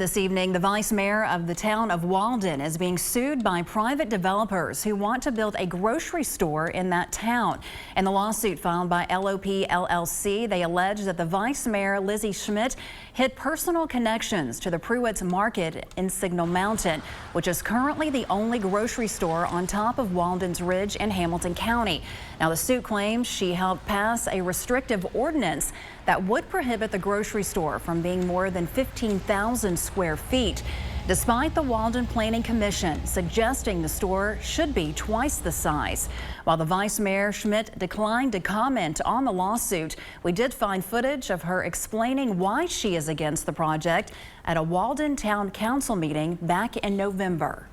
This evening, the vice mayor of the town of Walden is being sued by private developers who want to build a grocery store in that town. In the lawsuit filed by LOP LLC, they allege that the vice-mayor-Lizzie-Schmidt hid personal connections to the Pruitt's Market in Signal Mountain, which is currently the only grocery store on top of Walden's Ridge in Hamilton County. Now, the suit claims she helped pass a restrictive ordinance that would prohibit the grocery store from being more than 15,000 square feet, despite the Walden Planning Commission suggesting the store should be twice the size. While the Vice Mayor Schmidt declined to comment on the lawsuit, we did find footage of her explaining why she is against the project at a Walden Town Council meeting back in November.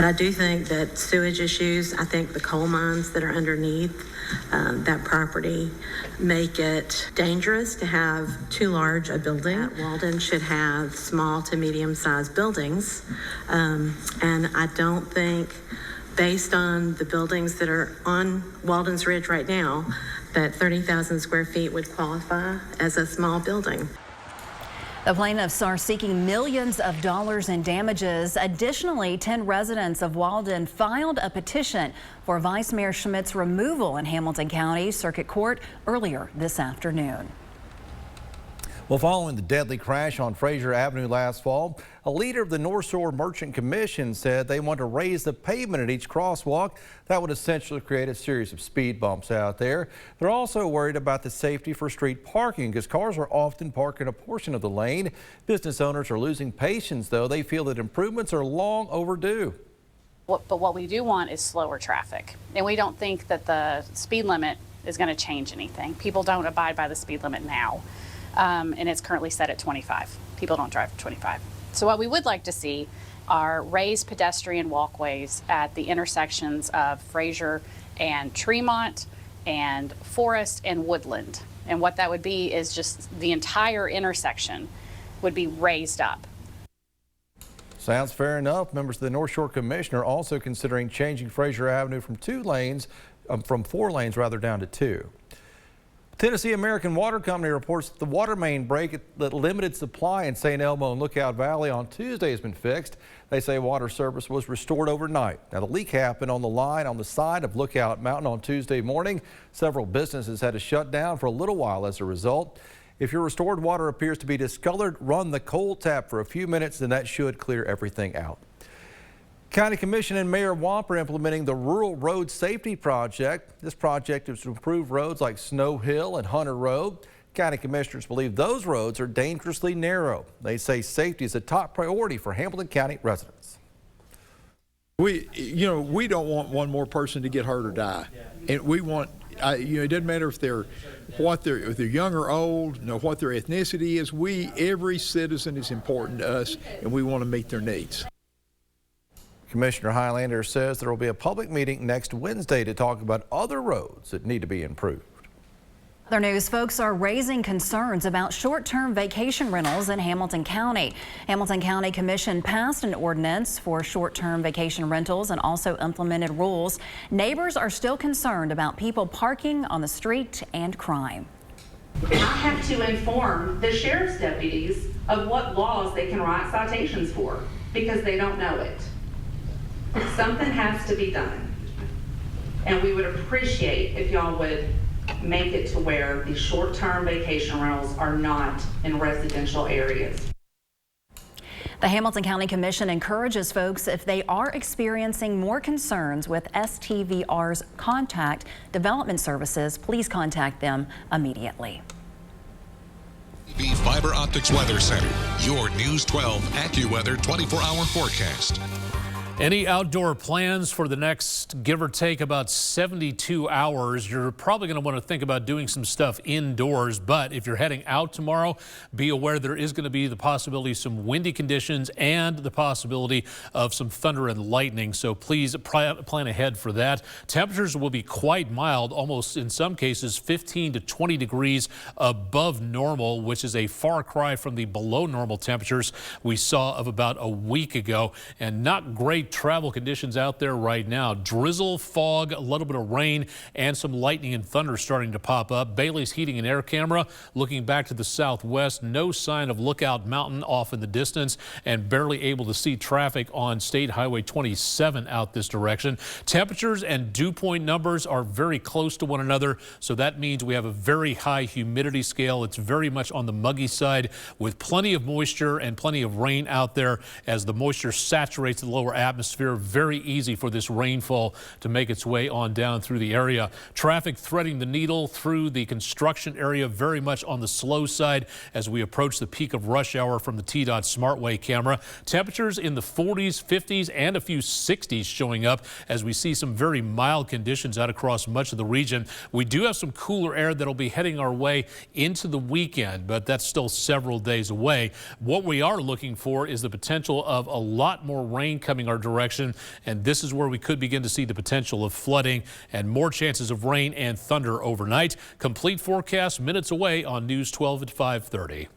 I do think that sewage issues, I think the coal mines that are underneath that property make it dangerous to have too large a building. Walden should have small to medium-sized buildings, and I don't think, based on the buildings that are on Walden's Ridge right now, that 30,000 square feet would qualify as a small building. The plaintiffs are seeking millions of dollars in damages. Additionally, 10 residents of Walden filed a petition for Vice Mayor Schmidt's removal in Hamilton County Circuit Court earlier this afternoon. Well, following the deadly crash on Fraser Avenue last fall, a leader of the North Shore Merchant Commission said they want to raise the pavement at each crosswalk. That would essentially create a series of speed bumps out there. They're also worried about the safety for street parking because cars are often parked in a portion of the lane. Business owners are losing patience, though. They feel that improvements are long overdue. But what we do want is slower traffic. And we don't think that the speed limit is going to change anything. People don't abide by the speed limit now. And it's currently set at 25. People don't drive 25. So what we would like to see are raised pedestrian walkways at the intersections of Fraser and Tremont and Forest and Woodland. And what that would be is just the entire intersection would be raised up. Sounds fair enough. Members of the North Shore Commission are also considering changing Fraser Avenue from 4 lanes rather down to 2. Tennessee American Water Company reports that the water main break that limited supply in St. Elmo and Lookout Valley on Tuesday has been fixed. They say water service was restored overnight. Now, the leak happened on the line on the side of Lookout Mountain on Tuesday morning. Several businesses had to shut down for a little while as a result. If your restored water appears to be discolored, run the cold tap for a few minutes, and that should clear everything out. County Commission and Mayor Wamp are implementing the Rural Road Safety Project. This project is to improve roads like Snow Hill and Hunter Road. County Commissioners believe those roads are dangerously narrow. They say safety is a top priority for Hamilton County residents. We don't want one more person to get hurt or die. And we want, it doesn't matter if they're young or old, what their ethnicity is. Every citizen is important to us, and we want to meet their needs. Commissioner Highlander says there will be a public meeting next Wednesday to talk about other roads that need to be improved. Other news, folks are raising concerns about short-term vacation rentals in Hamilton County. Hamilton County Commission passed an ordinance for short-term vacation rentals and also implemented rules. Neighbors are still concerned about people parking on the street and crime. I have to inform the sheriff's deputies of what laws they can write citations for because they don't know it. Something has to be done, and we would appreciate if y'all would make it to where these short-term vacation rentals are not in residential areas. The Hamilton County Commission encourages folks, if they are experiencing more concerns with STVR's contact development services, please contact them immediately. The Fiber Optics Weather Center, your News 12 AccuWeather 24-hour forecast. Any outdoor plans for the next, give or take, about 72 hours? You're probably going to want to think about doing some stuff indoors, but if you're heading out tomorrow, be aware there is going to be the possibility of some windy conditions and the possibility of some thunder and lightning, so please plan ahead for that. Temperatures will be quite mild, almost in some cases 15 to 20 degrees above normal, which is a far cry from the below normal temperatures we saw of about a week ago, and not great great travel conditions out there right now. Drizzle, fog, a little bit of rain, and some lightning and thunder starting to pop up. Bailey's Heating and Air camera looking back to the southwest. No sign of Lookout Mountain off in the distance, and barely able to see traffic on State Highway 27 out this direction. Temperatures and dew point numbers are very close to one another, so that means we have a very high humidity scale. It's very much on the muggy side with plenty of moisture and plenty of rain out there. As the moisture saturates the lower atmosphere, very easy for this rainfall to make its way on down through the area. Traffic threading the needle through the construction area, very much on the slow side as we approach the peak of rush hour from the TDOT SmartWay camera. Temperatures in the 40s, 50s, and a few 60s showing up as we see some very mild conditions out across much of the region. We do have some cooler air that'll be heading our way into the weekend, but that's still several days away. What we are looking for is the potential of a lot more rain coming our direction, and this is where we could begin to see the potential of flooding and more chances of rain and thunder overnight. Complete forecast minutes away on News 12 at 5:30.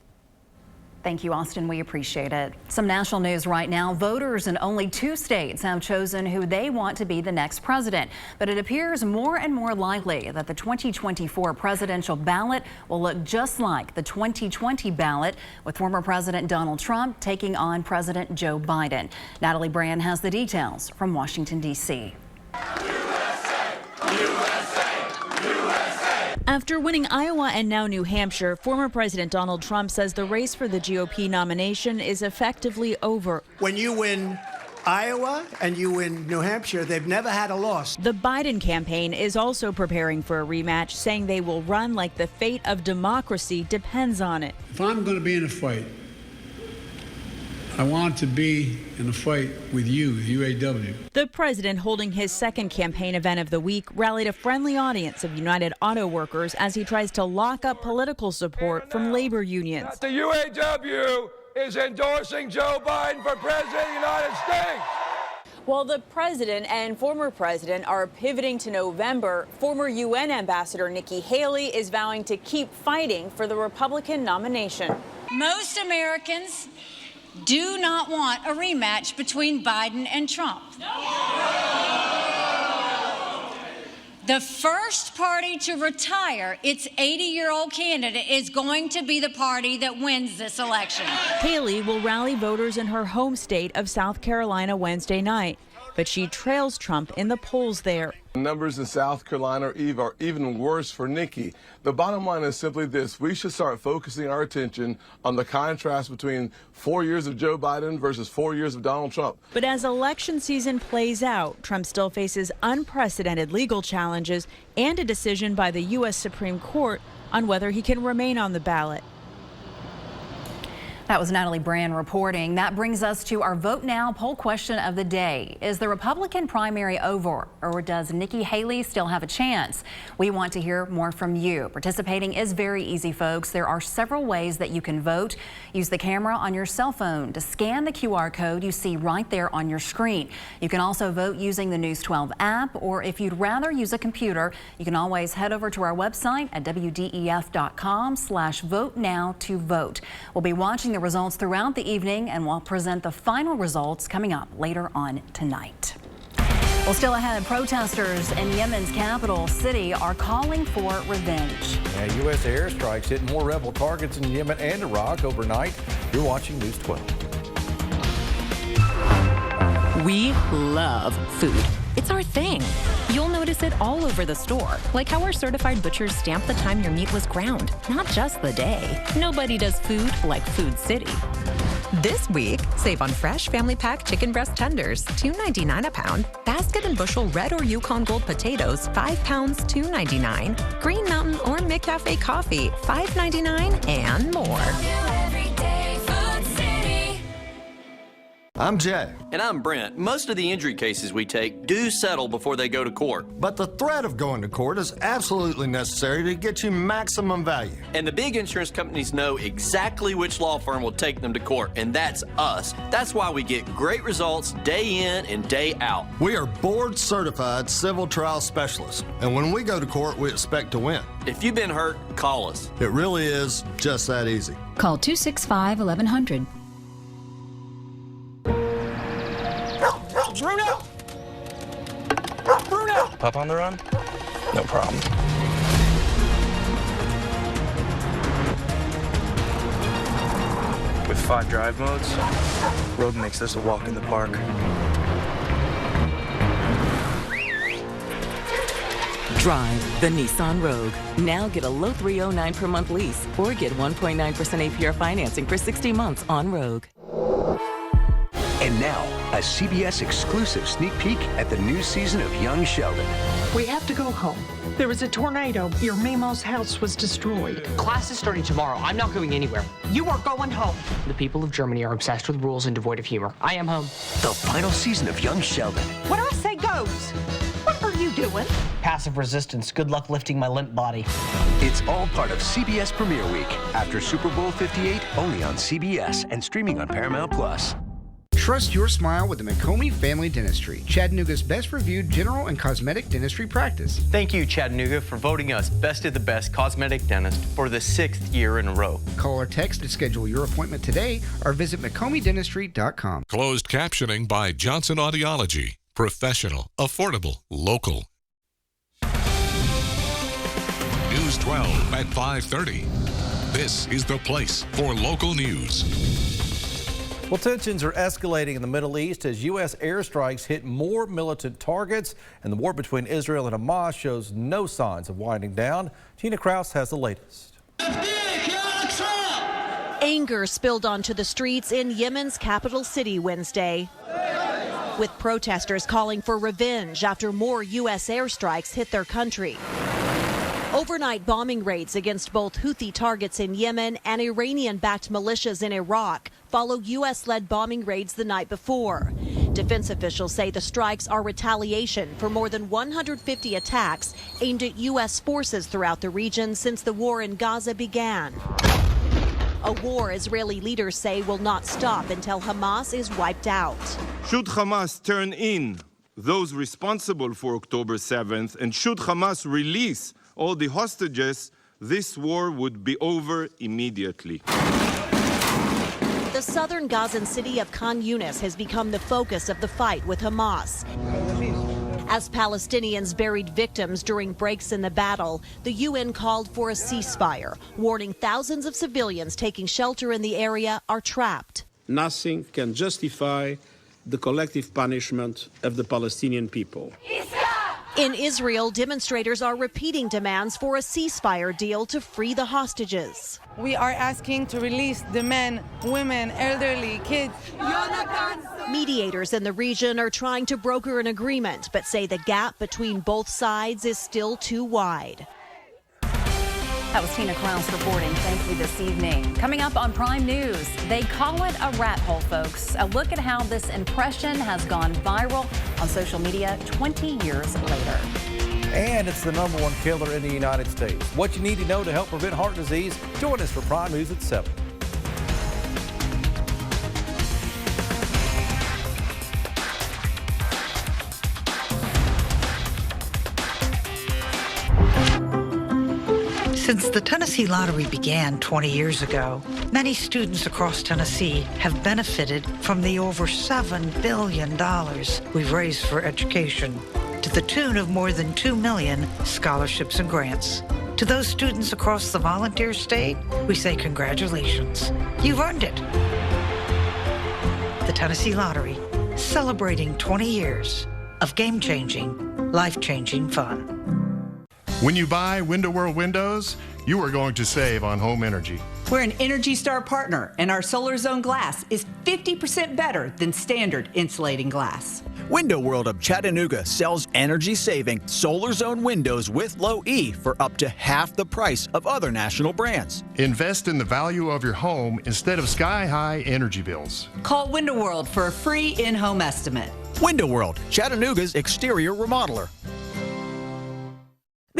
Thank you, Austin. We appreciate it. Some national news right now. Voters in only 2 states have chosen who they want to be the next president. But it appears more and more likely that the 2024 presidential ballot will look just like the 2020 ballot, with former President Donald Trump taking on President Joe Biden. Natalie Brand has the details from Washington, D.C. After winning Iowa and now New Hampshire, former President Donald Trump says the race for the GOP nomination is effectively over. When you win Iowa and you win New Hampshire, they've never had a loss. The Biden campaign is also preparing for a rematch, saying they will run like the fate of democracy depends on it. If I'm going to be in a fight, I want to be in a fight with you, the UAW. The president, holding his second campaign event of the week, rallied a friendly audience of United Auto Workers as he tries to lock up political support from labor unions. The UAW is endorsing Joe Biden for president of the United States. While the president and former president are pivoting to November, former UN Ambassador Nikki Haley is vowing to keep fighting for the Republican nomination. Most Americans do not want a rematch between Biden and Trump. The first party to retire its 80-year-old candidate is going to be the party that wins this election. Haley will rally voters in her home state of South Carolina Wednesday night, but she trails Trump in the polls there. The numbers in South Carolina are even worse for Nikki. The bottom line is simply this: we should start focusing our attention on the contrast between 4 years of Joe Biden versus 4 years of Donald Trump. But as election season plays out, Trump still faces unprecedented legal challenges and a decision by the U.S. Supreme Court on whether he can remain on the ballot. That was Natalie Brand reporting. That brings us to our Vote Now poll question of the day. Is the Republican primary over, or does Nikki Haley still have a chance? We want to hear more from you. Participating is very easy, folks. There are several ways that you can vote. Use the camera on your cell phone to scan the QR code you see right there on your screen. You can also vote using the News 12 app, or if you'd rather use a computer, you can always head over to our website at wdef.com/vote-now to vote. We'll be watching the results throughout the evening, and we'll present the final results coming up later on tonight. Well, still ahead, protesters in Yemen's capital city are calling for revenge. Yeah, U.S. airstrikes hit more rebel targets in Yemen and Iraq overnight. You're watching News 12. We love food. It's our thing. You'll notice it all over the store, like how our certified butchers stamp the time your meat was ground, not just the day. Nobody does food like Food City. This week, save on fresh family pack chicken breast tenders, $2.99 a pound. Basket and bushel red or Yukon Gold potatoes, 5 pounds, $2.99. Green Mountain or McCafe coffee, $5.99, and more. I'm Jay. And I'm Brent. Most of the injury cases we take do settle before they go to court. But the threat of going to court is absolutely necessary to get you maximum value. And the big insurance companies know exactly which law firm will take them to court, and that's us. That's why we get great results day in and day out. We are board certified civil trial specialists, and when we go to court, we expect to win. If you've been hurt, call us. It really is just that easy. Call 265-1100. Bruno! Bruno! Pup on the run? No problem. With 5 drive modes, Rogue makes this a walk in the park. Drive the Nissan Rogue. Now get a low $309 per month lease or get 1.9% APR financing for 60 months on Rogue. And now, a CBS exclusive sneak peek at the new season of Young Sheldon. We have to go home. There was a tornado. Your Mimo's house was destroyed. Class is starting tomorrow. I'm not going anywhere. You are going home. The people of Germany are obsessed with rules and devoid of humor. I am home. The final season of Young Sheldon. When I say goes, what are you doing? Passive resistance. Good luck lifting my limp body. It's all part of CBS Premiere Week after Super Bowl 58, only on CBS and streaming on Paramount Plus. Trust your smile with the McComey Family Dentistry, Chattanooga's best reviewed general and cosmetic dentistry practice. Thank you, Chattanooga, for voting us Best of the Best Cosmetic Dentist for the 6th year in a row. Call or text to schedule your appointment today or visit McComeydentistry.com. Closed captioning by Johnson Audiology. Professional, affordable, local. News 12 at 5:30. This is the place for local news. Well, tensions are escalating in the Middle East as U.S. airstrikes hit more militant targets, and the war between Israel and Hamas shows no signs of winding down. Tina Kraus has the latest. Anger spilled onto the streets in Yemen's capital city Wednesday, with protesters calling for revenge after more U.S. airstrikes hit their country. Overnight bombing raids against both Houthi targets in Yemen and Iranian-backed militias in Iraq follow U.S.-led bombing raids the night before. Defense officials say the strikes are retaliation for more than 150 attacks aimed at U.S. forces throughout the region since the war in Gaza began. A war Israeli leaders say will not stop until Hamas is wiped out. Should Hamas turn in those responsible for October 7th, and should Hamas release all the hostages, this war would be over immediately. The southern Gazan city of Khan Yunis has become the focus of the fight with Hamas. As Palestinians buried victims during breaks in the battle, the UN called for a ceasefire, warning thousands of civilians taking shelter in the area are trapped. Nothing can justify the collective punishment of the Palestinian people. In Israel, demonstrators are repeating demands for a ceasefire deal to free the hostages. We are asking to release the men, women, elderly, kids. Mediators in the region are trying to broker an agreement, but say the gap between both sides is still too wide. That was Tina Kraus reporting. Thank you this evening. Coming up on Prime News, they call it a rat hole, folks. A look at how this impression has gone viral on social media 20 years later. And it's the #1 killer in the United States. What you need to know to help prevent heart disease. Join us for Prime News at 7. Since the Tennessee Lottery began 20 years ago, many students across Tennessee have benefited from the over $7 billion we've raised for education, to the tune of more than 2 million scholarships and grants. To those students across the volunteer state, we say congratulations. You've earned it. The Tennessee Lottery, celebrating 20 years of game-changing, life-changing fun. When you buy Window World windows, you are going to save on home energy. We're an Energy Star partner, and our Solar Zone glass is 50% better than standard insulating glass. Window World of Chattanooga sells energy-saving Solar Zone windows with low E for up to half the price of other national brands. Invest in the value of your home instead of sky-high energy bills. Call Window World for a free in-home estimate. Window World, Chattanooga's exterior remodeler.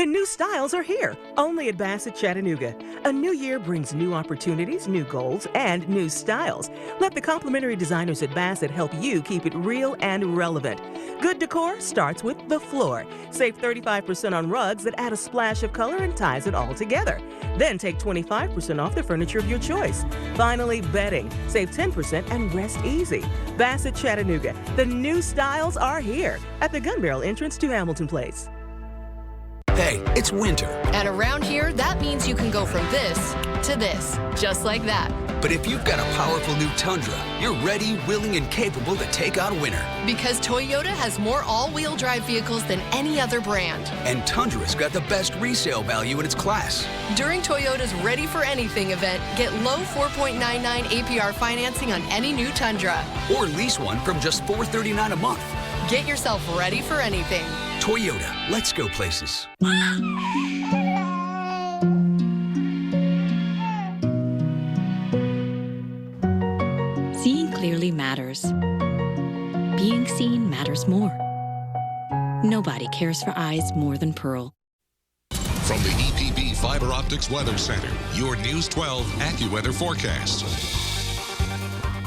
The new styles are here, only at Bassett Chattanooga. A new year brings new opportunities, new goals, and new styles. Let the complimentary designers at Bassett help you keep it real and relevant. Good decor starts with the floor. Save 35% on rugs that add a splash of color and ties it all together. Then take 25% off the furniture of your choice. Finally, bedding. Save 10% and rest easy. Bassett Chattanooga. The new styles are here at the Gun Barrel entrance to Hamilton Place. Hey, it's winter. And around here, that means you can go from this to this, just like that. But if you've got a powerful new Tundra, you're ready, willing, and capable to take on winter. Because Toyota has more all-wheel drive vehicles than any other brand. And Tundra's got the best resale value in its class. During Toyota's Ready for Anything event, get low 4.99 APR financing on any new Tundra. Or lease one from just $439 a month. Get yourself ready for anything. Toyota, let's go places. Seeing clearly matters. Being seen matters more. Nobody cares for eyes more than Pearl. From the EPB Fiber Optics Weather Center, your News 12 AccuWeather forecast.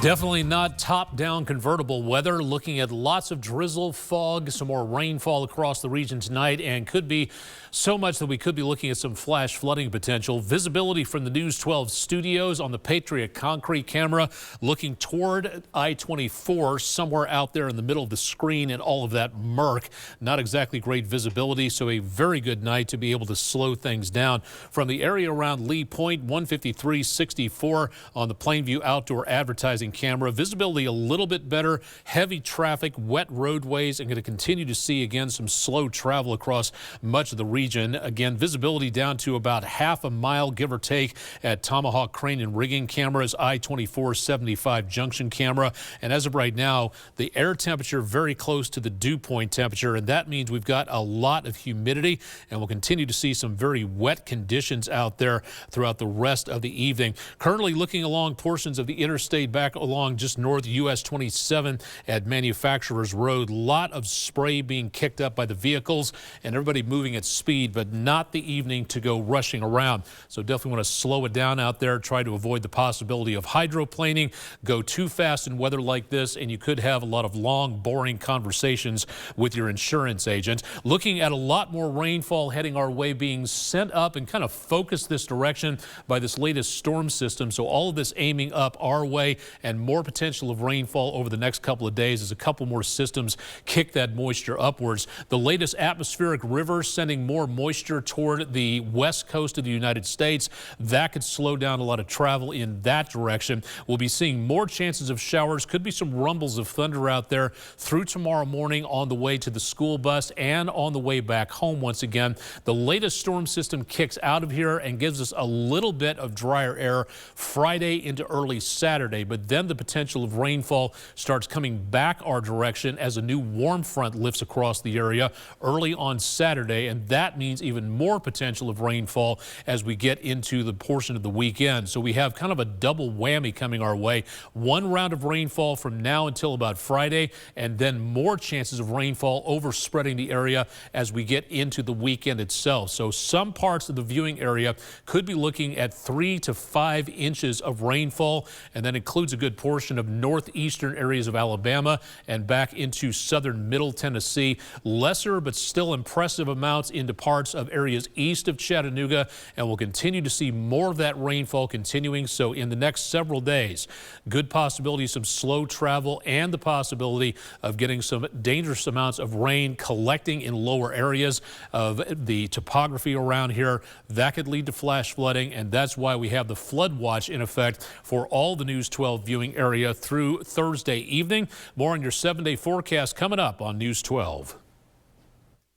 Definitely not top-down convertible weather. Looking at lots of drizzle, fog, some more rainfall across the region tonight, and could be so much that we could be looking at some flash flooding potential. Visibility from the News 12 studios on the Patriot concrete camera looking toward I-24, somewhere out there in the middle of the screen, and all of that murk. Not exactly great visibility, so a very good night to be able to slow things down. From the area around Lee Point, 153.64 on the Plainview Outdoor Advertising camera. Visibility a little bit better. Heavy traffic, wet roadways, and going to continue to see again some slow travel across much of the region. Again, visibility down to about half a mile, give or take, at Tomahawk Crane and Rigging cameras, I-24 75 junction camera. And as of right now, the air temperature very close to the dew point temperature, and that means we've got a lot of humidity, and we'll continue to see some very wet conditions out there throughout the rest of the evening. Currently looking along portions of the interstate back along just north US 27 at Manufacturers Road. Lot of spray being kicked up by the vehicles and everybody moving at speed, but not the evening to go rushing around. So definitely want to slow it down out there. Try to avoid the possibility of hydroplaning. Go too fast in weather like this, and you could have a lot of long, boring conversations with your insurance agent. Looking at a lot more rainfall heading our way, being sent up and kind of focused this direction by this latest storm system. So all of this aiming up our way, and more potential of rainfall over the next couple of days as a couple more systems kick that moisture upwards. The latest atmospheric river sending more moisture toward the west coast of the United States. That could slow down a lot of travel in that direction. We'll be seeing more chances of showers. Could be some rumbles of thunder out there through tomorrow morning on the way to the school bus and on the way back home once again. The latest storm system kicks out of here and gives us a little bit of drier air Friday into early Saturday, but then the potential of rainfall starts coming back our direction as a new warm front lifts across the area early on Saturday, and that means even more potential of rainfall as we get into the portion of the weekend. So we have kind of a double whammy coming our way. One round of rainfall from now until about Friday, and then more chances of rainfall overspreading the area as we get into the weekend itself. So some parts of the viewing area could be looking at 3 to 5 inches of rainfall, and that includes a good portion of northeastern areas of Alabama and back into southern middle Tennessee. Lesser but still impressive amounts into parts of areas east of Chattanooga, and we'll continue to see more of that rainfall continuing. So in the next several days, good possibility of some slow travel and the possibility of getting some dangerous amounts of rain collecting in lower areas of the topography around here. That could lead to flash flooding, and that's why we have the flood watch in effect for all the News 12 viewing area through Thursday evening. More on your 7-day forecast coming up on News 12.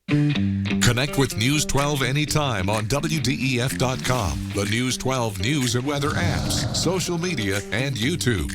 Connect with News 12 anytime on WDEF.com, the News 12 news and weather apps, social media, and YouTube.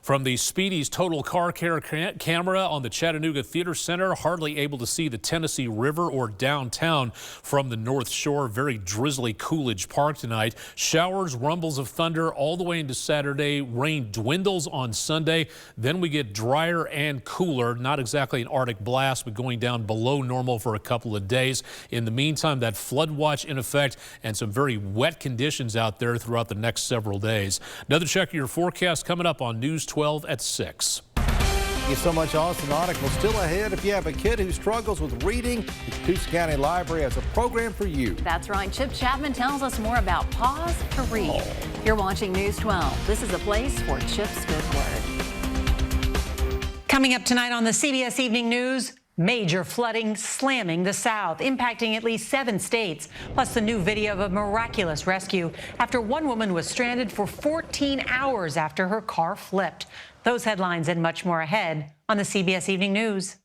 From the Speedy's Total Car Care camera on the Chattanooga Theater Center, hardly able to see the Tennessee River or downtown from the North Shore. Very drizzly Coolidge Park tonight. Showers, rumbles of thunder all the way into Saturday. Rain dwindles on Sunday. Then we get drier and cooler. Not exactly an Arctic blast, but going down below normal for a couple of days. In the meantime, that flood watch in effect and some very wet conditions out there throughout the next several days. Another check of your forecast coming up on News 12 at 6. Thank you so much, Austin. Article still ahead. If you have a kid who struggles with reading, the Catoosa County Library has a program for you. That's right. Chip Chapman tells us more about Pause to Read. You're watching News 12. This is a place for Chip's good word. Coming up tonight on the CBS Evening News, major flooding slamming the South, impacting at least 7 states, plus the new video of a miraculous rescue after one woman was stranded for 14 hours after her car flipped. Those headlines and much more ahead on the CBS Evening News.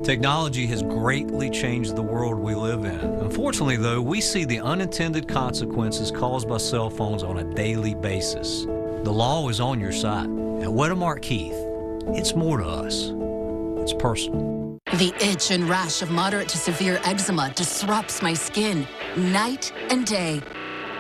Technology has greatly changed the world we live in. Unfortunately, though, we see the unintended consequences caused by cell phones on a daily basis. The law is on your side. At Wedemark Keith, it's more to us. It's personal. The itch and rash of moderate to severe eczema disrupts my skin night and day.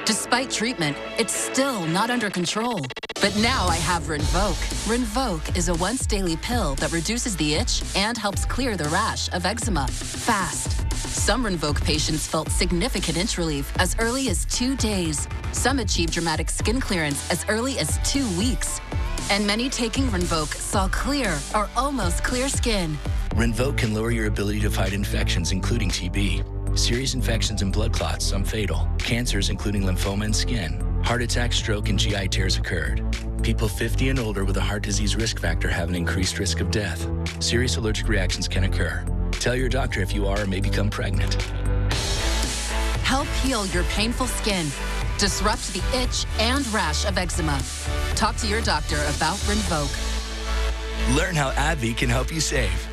Despite treatment, it's still not under control. But now I have Rinvoq. Rinvoq is a once-daily pill that reduces the itch and helps clear the rash of eczema fast. Some Rinvoq patients felt significant itch relief as early as 2 days. Some achieved dramatic skin clearance as early as 2 weeks. And many taking Rinvoq saw clear or almost clear skin. Rinvoq can lower your ability to fight infections, including TB. Serious infections and blood clots, some fatal. Cancers, including lymphoma and skin. Heart attack, stroke, and GI tears occurred. People 50 and older with a heart disease risk factor have an increased risk of death. Serious allergic reactions can occur. Tell your doctor if you are or may become pregnant. Help heal your painful skin. Disrupt the itch and rash of eczema. Talk to your doctor about Rinvoq. Learn how AbbVie can help you save.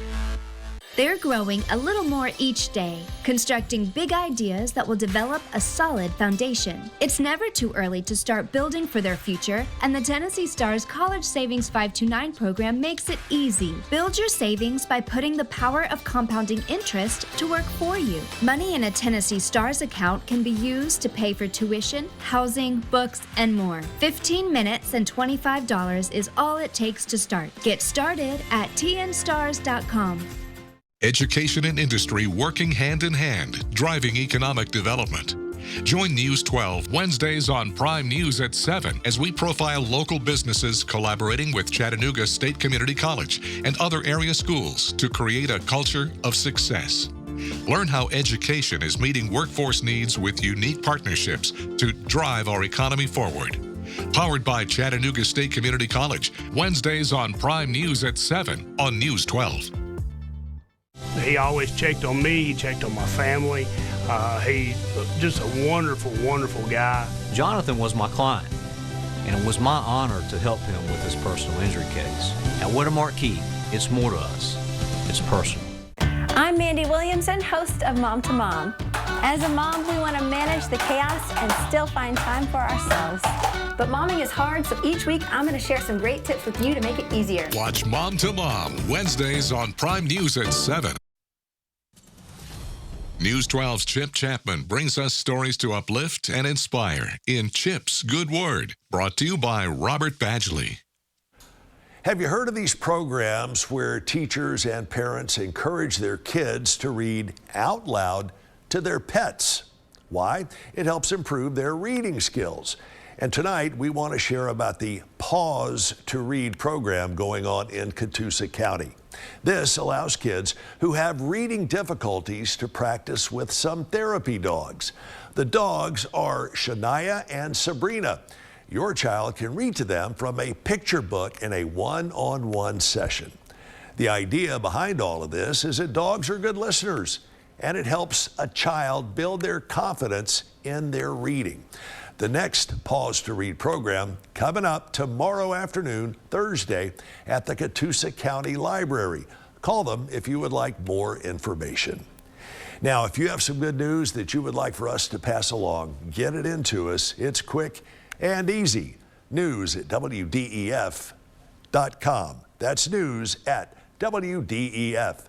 They're growing a little more each day, constructing big ideas that will develop a solid foundation. It's never too early to start building for their future, and the Tennessee Stars College Savings 529 program makes it easy. Build your savings by putting the power of compounding interest to work for you. Money in a Tennessee Stars account can be used to pay for tuition, housing, books, and more. 15 minutes and $25 is all it takes to start. Get started at tnstars.com. Education and industry working hand in hand, driving economic development. Join News 12 Wednesdays on Prime News at 7 as we profile local businesses collaborating with Chattanooga State Community College and other area schools to create a culture of success. Learn how education is meeting workforce needs with unique partnerships to drive our economy forward. Powered by Chattanooga State Community College, Wednesdays on Prime News at 7 on News 12. He always checked on me, he checked on my family. He just a wonderful, wonderful guy. Jonathan was my client, and it was my honor to help him with his personal injury case. At Wedemark Keith, it's more to us. It's personal. I'm Mandy Williamson, host of Mom to Mom. As a mom, we want to manage the chaos and still find time for ourselves. But momming is hard, so each week I'm going to share some great tips with you to make it easier. Watch Mom to Mom, Wednesdays on Prime News at 7. News 12's Chip Chapman brings us stories to uplift and inspire in Chip's Good Word, brought to you by Robert Badgley. Have you heard of these programs where teachers and parents encourage their kids to read out loud to their pets? Why? It helps improve their reading skills. And tonight, we want to share about the Pause to Read program going on in Catoosa County. This allows kids who have reading difficulties to practice with some therapy dogs. The dogs are Shania and Sabrina. Your child can read to them from a picture book in a one-on-one session. The idea behind all of this is that dogs are good listeners, and it helps a child build their confidence in their reading. The next Pause to Read program coming up tomorrow afternoon, Thursday, at the Catoosa County Library. Call them if you would like more information. Now, if you have some good news that you would like for us to pass along, get it into us. It's quick and easy. News at WDEF WDEF.com. That's news at WDEF.com.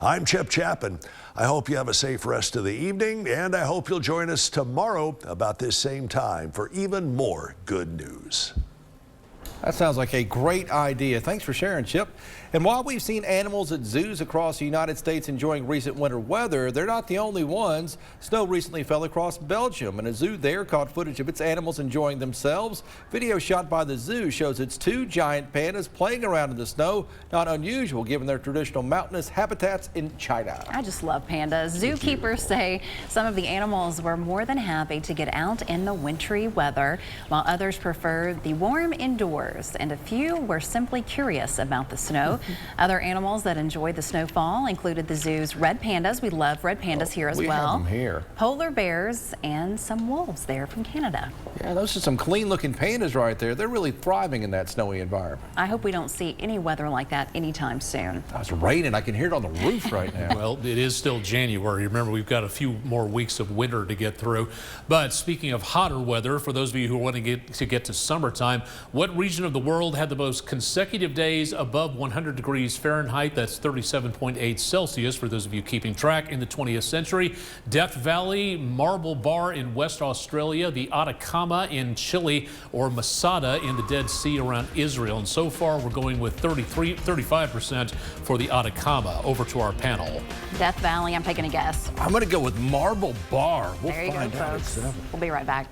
I'm Chip Chapin. I hope you have a safe rest of the evening, and I hope you'll join us tomorrow about this same time for even more good news. That sounds like a great idea. Thanks for sharing, Chip. And while we've seen animals at zoos across the United States enjoying recent winter weather, they're not the only ones. Snow recently fell across Belgium, and a zoo there caught footage of its animals enjoying themselves. Video shot by the zoo shows its 2 giant pandas playing around in the snow. Not unusual given their traditional mountainous habitats in China. I just love pandas. Zookeepers say some of the animals were more than happy to get out in the wintry weather, while others preferred the warm indoors, and a few were simply curious about the snow. Other animals that enjoyed the snowfall included the zoo's red pandas. We love red pandas here as well. We have them here. Polar bears and some wolves there from Canada. Yeah, those are some clean looking pandas right there. They're really thriving in that snowy environment. I hope we don't see any weather like that anytime soon. It's raining. I can hear it on the roof right now. Well, it is still January. Remember, we've got a few more weeks of winter to get through. But speaking of hotter weather, for those of you who want to get to summertime, what region of the world had the most consecutive days above 100 degrees Fahrenheit? That's 37.8 Celsius for those of you keeping track in the 20th century. Death Valley, Marble Bar in West Australia, the Atacama in Chile, or Masada in the Dead Sea around Israel. And so far we're going with 35% for the Atacama. Over to our panel. Death Valley, I'm taking a guess. I'm going to go with Marble Bar. We'll there you find go, out. folks. We'll be right back.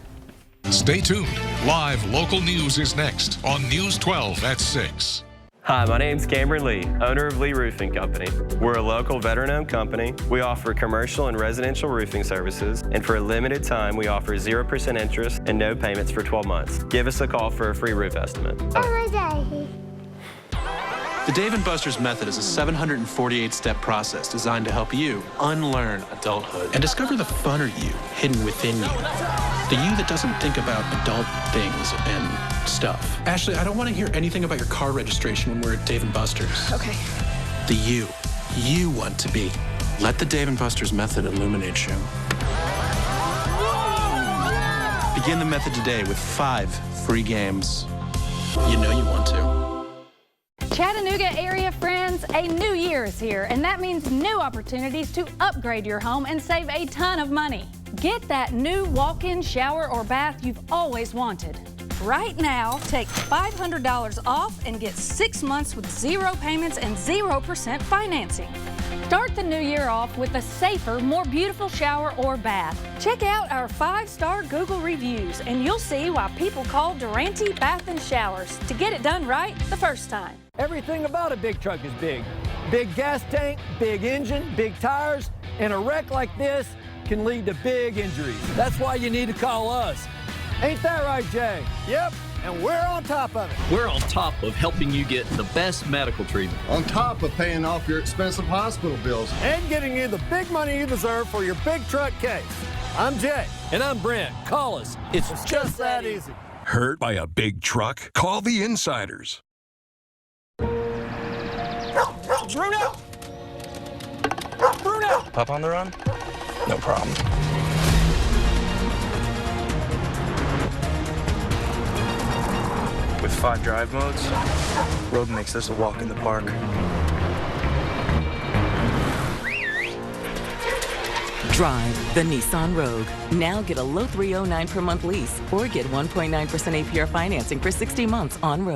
Stay tuned. Live local news is next on News 12 at 6. Hi, my name's Cameron Lee, owner of Lee Roofing Company. We're a local veteran-owned company. We offer commercial and residential roofing services, and for a limited time, we offer 0% interest and no payments for 12 months. Give us a call for a free roof estimate. The Dave & Buster's method is a 748-step process designed to help you unlearn adulthood and discover the funner you hidden within you. The you that doesn't think about adult things and stuff. Ashley, I don't want to hear anything about your car registration when we're at Dave & Buster's. Okay. The you want to be. Let the Dave & Buster's method illuminate you. Begin the method today with 5 free games. You know you want to. Chattanooga area friends, a new year is here, and that means new opportunities to upgrade your home and save a ton of money. Get that new walk-in shower or bath you've always wanted. Right now, take $500 off and get 6 months with 0 payments and 0% financing. Start the new year off with a safer, more beautiful shower or bath. Check out our 5-star Google reviews, and you'll see why people call Durante Bath and Showers to get it done right the first time. Everything about a big truck is big. Big gas tank, big engine, big tires, and a wreck like this can lead to big injuries. That's why you need to call us. Ain't that right, Jay? Yep, and we're on top of it. We're on top of helping you get the best medical treatment. On top of paying off your expensive hospital bills. And getting you the big money you deserve for your big truck case. I'm Jay. And I'm Brent. Call us. It's just that easy. Hurt by a big truck? Call the Insiders. Bruno! Bruno! Pup on the run? No problem. With 5 drive modes, road makes this a walk in the park. Drive the Nissan Rogue. Now get a low $309 per month lease or get 1.9% APR financing for 60 months on road.